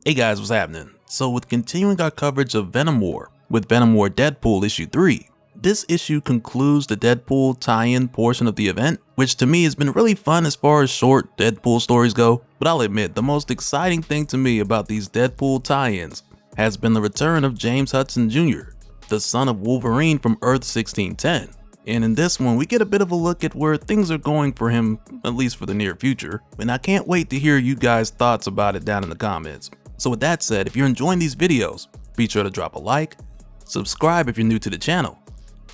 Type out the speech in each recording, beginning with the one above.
Hey guys, what's happening? So with continuing our coverage of Venom War with Venom War Deadpool issue 3, this issue concludes the Deadpool tie-in portion of the event, which to me has been really fun as far as short Deadpool stories go, but I'll admit the most exciting thing to me about these Deadpool tie-ins has been the return of James Hudson Jr., the son of Wolverine from Earth 1610. And in this one, we get a bit of a look at where things are going for him, at least for the near future, and I can't wait to hear you guys' thoughts about it down in the comments. So with that said, if you're enjoying these videos, be sure to drop a like, subscribe if you're new to the channel,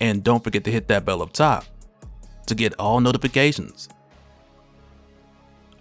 and don't forget to hit that bell up top to get all notifications.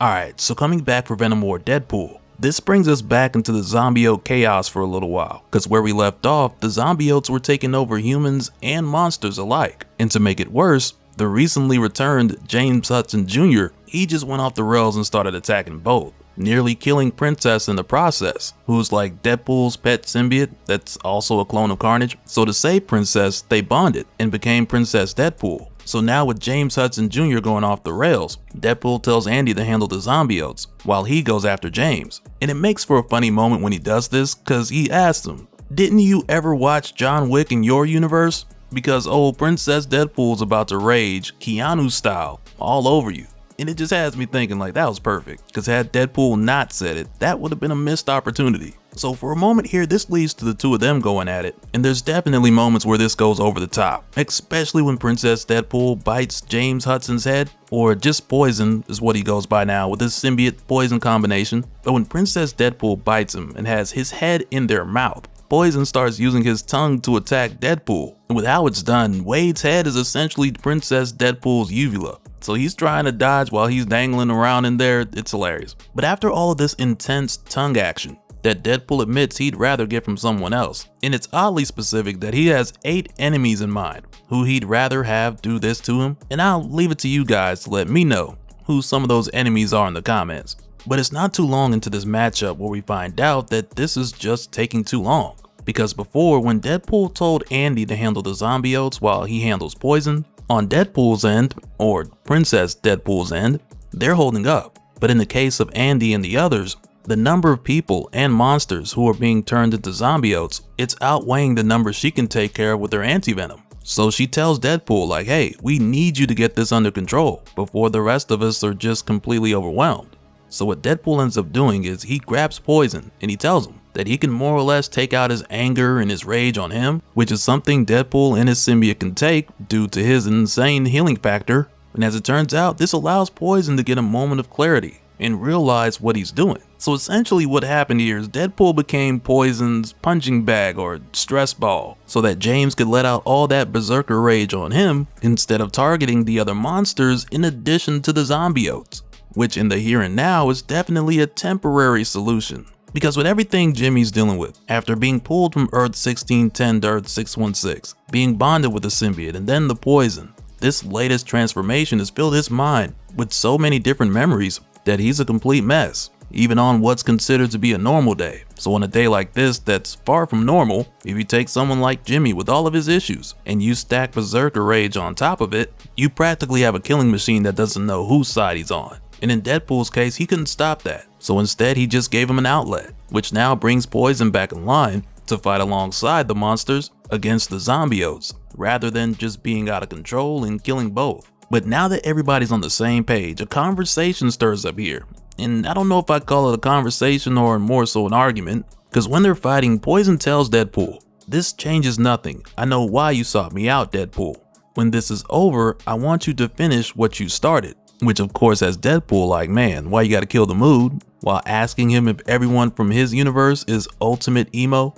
Alright, so coming back for Venom War Deadpool, this brings us back into the zombiote chaos for a little while, because where we left off, the zombiotes were taking over humans and monsters alike. And to make it worse, the recently returned James Hudson Jr., he just went off the rails and started attacking both, nearly killing Princess in the process, who's like Deadpool's pet symbiote that's also a clone of Carnage. So to save Princess, they bonded and became Princess Deadpool. So now with James Hudson Jr. going off the rails, Deadpool tells Andy to handle the zombiotes while he goes after James. And it makes for a funny moment when he does this, cause he asks him, "Didn't you ever watch John Wick in your universe? Because old Princess Deadpool's about to rage Keanu style all over you." And it just has me thinking like that was perfect, cause had Deadpool not said it, that would have been a missed opportunity. So for a moment here, this leads to the two of them going at it, and there's definitely moments where this goes over the top, especially when Princess Deadpool bites James Hudson's head, or just Poison is what he goes by now with his symbiote poison combination. But when Princess Deadpool bites him and has his head in their mouth, Poison starts using his tongue to attack Deadpool, and with how it's done, Wade's head is essentially Princess Deadpool's uvula. So he's trying to dodge while he's dangling around in there. It's hilarious. But after all of this intense tongue action that Deadpool admits he'd rather get from someone else, and it's oddly specific that he has 8 enemies in mind who he'd rather have do this to him, and I'll leave it to you guys to let me know who some of those enemies are in the comments. But it's not too long into this matchup where we find out that this is just taking too long. Because before, when Deadpool told Andy to handle the zombiotes while he handles Poison, on Deadpool's end, or Princess Deadpool's end, they're holding up. But in the case of Andy and the others, the number of people and monsters who are being turned into zombiotes, it's outweighing the number she can take care of with her anti-venom. So she tells Deadpool like, hey, we need you to get this under control before the rest of us are just completely overwhelmed. So what Deadpool ends up doing is he grabs Poison and he tells him that he can more or less take out his anger and his rage on him, which is something Deadpool and his symbiote can take due to his insane healing factor. And as it turns out, this allows Poison to get a moment of clarity and realize what he's doing. So essentially what happened here is Deadpool became Poison's punching bag or stress ball, so that James could let out all that berserker rage on him instead of targeting the other monsters in addition to the zombiotes, which in the here and now is definitely a temporary solution. Because with everything Jimmy's dealing with, after being pulled from Earth 1610 to Earth 616, being bonded with the symbiote and then the poison, this latest transformation has filled his mind with so many different memories that he's a complete mess, even on what's considered to be a normal day. So on a day like this that's far from normal, if you take someone like Jimmy with all of his issues and you stack berserker rage on top of it, you practically have a killing machine that doesn't know whose side he's on. And in Deadpool's case, he couldn't stop that. So instead, he just gave him an outlet, which now brings Poison back in line to fight alongside the monsters against the zombiotes, rather than just being out of control and killing both. But now that everybody's on the same page, a conversation stirs up here. And I don't know if I call it a conversation or more so an argument, because when they're fighting, Poison tells Deadpool, "This changes nothing. I know why you sought me out, Deadpool. When this is over, I want you to finish what you started." Which of course has Deadpool like, man, why you gotta kill the mood? While asking him if everyone from his universe is ultimate emo.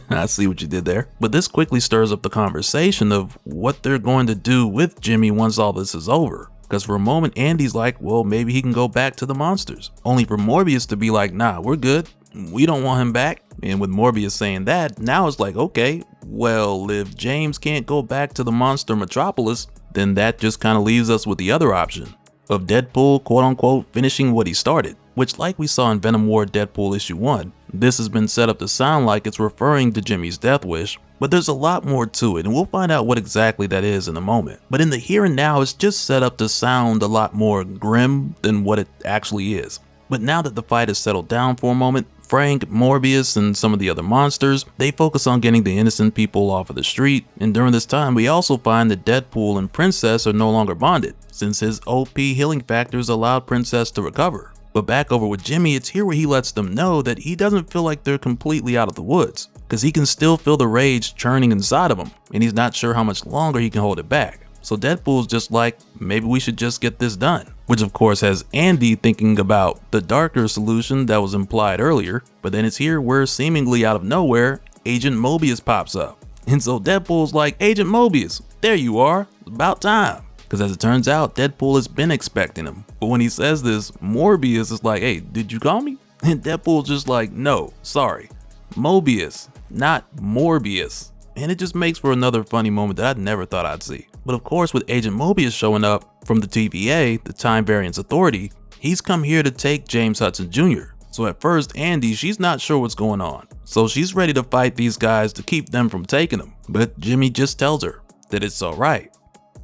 I see what you did there. But this quickly stirs up the conversation of what they're going to do with Jimmy once all this is over. Because for a moment, Andy's like, well, maybe he can go back to the monsters. Only for Morbius to be like, nah, we're good. We don't want him back. And with Morbius saying that, now it's like, okay, well, if James can't go back to the monster metropolis, then that just kind of leaves us with the other option of Deadpool quote unquote finishing what he started, which like we saw in Venom War Deadpool issue 1, this has been set up to sound like it's referring to Jimmy's death wish, but there's a lot more to it and we'll find out what exactly that is in a moment. But in the here and now, it's just set up to sound a lot more grim than what it actually is. But now that the fight has settled down for a moment, Frank, Morbius, and some of the other monsters, they focus on getting the innocent people off of the street, and during this time we also find that Deadpool and Princess are no longer bonded, since his OP healing factors allowed Princess to recover. But back over with Jimmy, it's here where he lets them know that he doesn't feel like they're completely out of the woods, because he can still feel the rage churning inside of him, and he's not sure how much longer he can hold it back. So Deadpool's just like, maybe we should just get this done. Which of course has Andy thinking about the darker solution that was implied earlier, but then it's here where seemingly out of nowhere, Agent Mobius pops up. And so Deadpool's like, Agent Mobius, there you are, it's about time. Because as it turns out, Deadpool has been expecting him. But when he says this, Morbius is like, hey, did you call me? And Deadpool's just like, no, sorry, Mobius, not Morbius. And it just makes for another funny moment that I never thought I'd see. But of course, with Agent Mobius showing up from the TVA, the Time Variance Authority, he's come here to take James Hudson Jr. So at first, Andy, she's not sure what's going on. So she's ready to fight these guys to keep them from taking him. But Jimmy just tells her that it's alright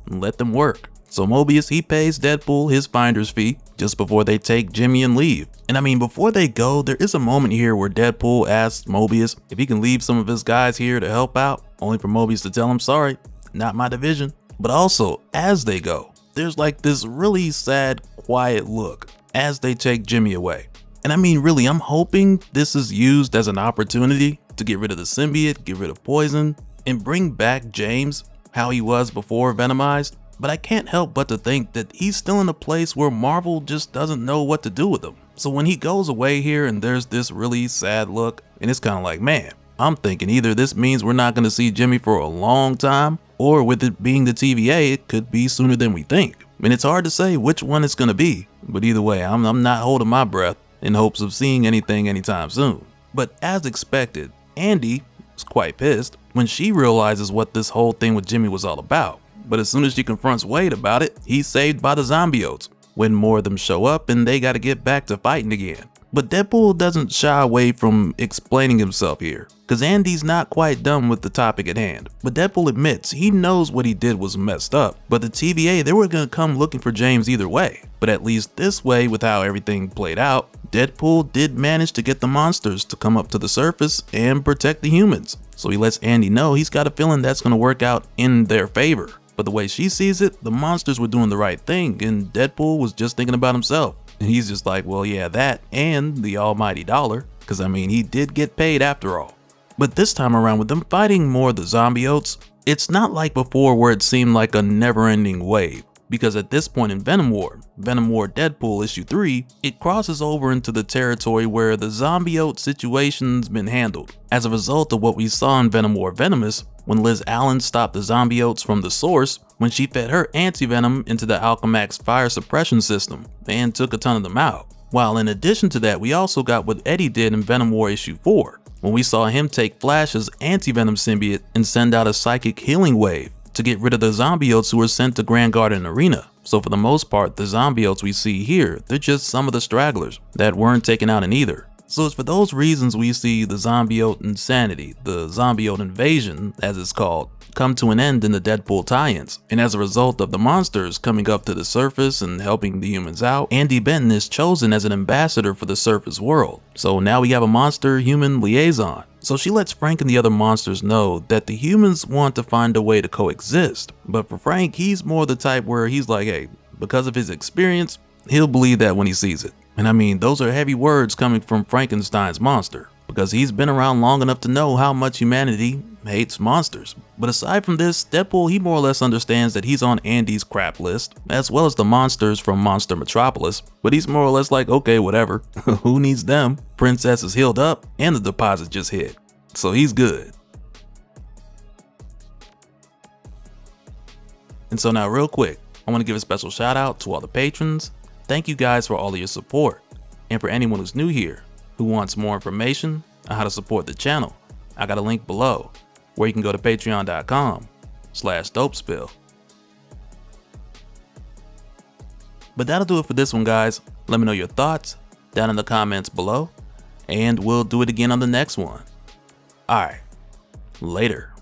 and let them work. So Mobius, he pays Deadpool his finder's fee just before they take Jimmy and leave. And I mean, before they go, there is a moment here where Deadpool asks Mobius if he can leave some of his guys here to help out, only for Mobius to tell him, sorry, not my division. But also, as they go, there's like this really sad, quiet look as they take Jimmy away. And I mean, really, I'm hoping this is used as an opportunity to get rid of the symbiote, get rid of Poison, and bring back James how he was before Venomized. But I can't help but to think that he's still in a place where Marvel just doesn't know what to do with him. So when he goes away here and there's this really sad look, and it's kind of like, man, I'm thinking either this means we're not going to see Jimmy for a long time, or with it being the TVA, it could be sooner than we think. And it's hard to say which one it's going to be, but either way, I'm not holding my breath in hopes of seeing anything anytime soon. But as expected, Andy is quite pissed when she realizes what this whole thing with Jimmy was all about. But as soon as she confronts Wade about it, he's saved by the zombiotes, when more of them show up and they gotta get back to fighting again. But Deadpool doesn't shy away from explaining himself here, cause Andy's not quite done with the topic at hand. But Deadpool admits he knows what he did was messed up, but the TVA, they were gonna come looking for James either way. But at least this way, with how everything played out, Deadpool did manage to get the monsters to come up to the surface and protect the humans. So he lets Andy know he's got a feeling that's gonna work out in their favor. But the way she sees it, the monsters were doing the right thing and Deadpool was just thinking about himself. And he's just like, well, yeah, that and the almighty dollar, because I mean, he did get paid after all. But this time around, with them fighting more of the zombiotes, it's not like before where it seemed like a never-ending wave. Because at this point in Venom War Deadpool issue 3, it crosses over into the territory where the zombiote situation's been handled. As a result of what we saw in Venom War Venomous, when Liz Allen stopped the zombiotes from the source when she fed her anti-venom into the Alchemax fire suppression system and took a ton of them out. While in addition to that, we also got what Eddie did in Venom War issue 4, when we saw him take Flash's anti-venom symbiote and send out a psychic healing wave to get rid of the zombiotes who were sent to Grand Garden Arena. So for the most part, the zombiotes we see here, they're just some of the stragglers that weren't taken out in either. So it's for those reasons we see the zombiote insanity, the zombiote invasion as it's called, come to an end in the Deadpool tie-ins. And as a result of the monsters coming up to the surface and helping the humans out, Andy Benton is chosen as an ambassador for the surface world. So now we have a monster-human liaison. So she lets Frank and the other monsters know that the humans want to find a way to coexist. But for Frank, he's more the type where he's like, hey, because of his experience, he'll believe that when he sees it. And I mean, those are heavy words coming from Frankenstein's monster, because he's been around long enough to know how much humanity hates monsters. But aside from this, Deadpool, he more or less understands that he's on Andy's crap list, as well as the monsters from Monster Metropolis, but he's more or less like, okay, whatever, who needs them? Princess is healed up and the deposit just hit, so he's good. And so now real quick, I want to give a special shout out to all the patrons. Thank you guys for all of your support. And for anyone who's new here, who wants more information on how to support the channel, I got a link below where you can go to patreon.com/dopespill. But that'll do it for this one, guys. Let me know your thoughts down in the comments below, and we'll do it again on the next one. Alright, later.